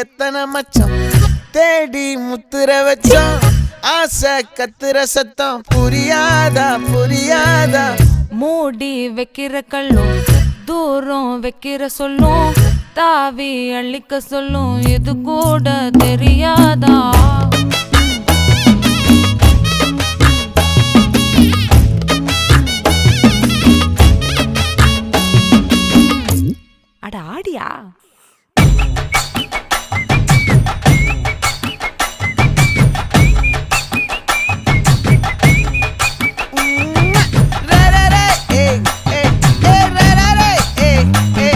எத்தனை மச்சம் தேடி முத்துற வச்சோம் ஆசை கத்துற சத்தம் புரியாதா புரியாதா மூடி வைக்கிற கல்லும் தூரம் வைக்கிற சொல்லும் தாவி அள்ளிக்க சொல்லும் இது கூட தெரியாதா அட ஆடியா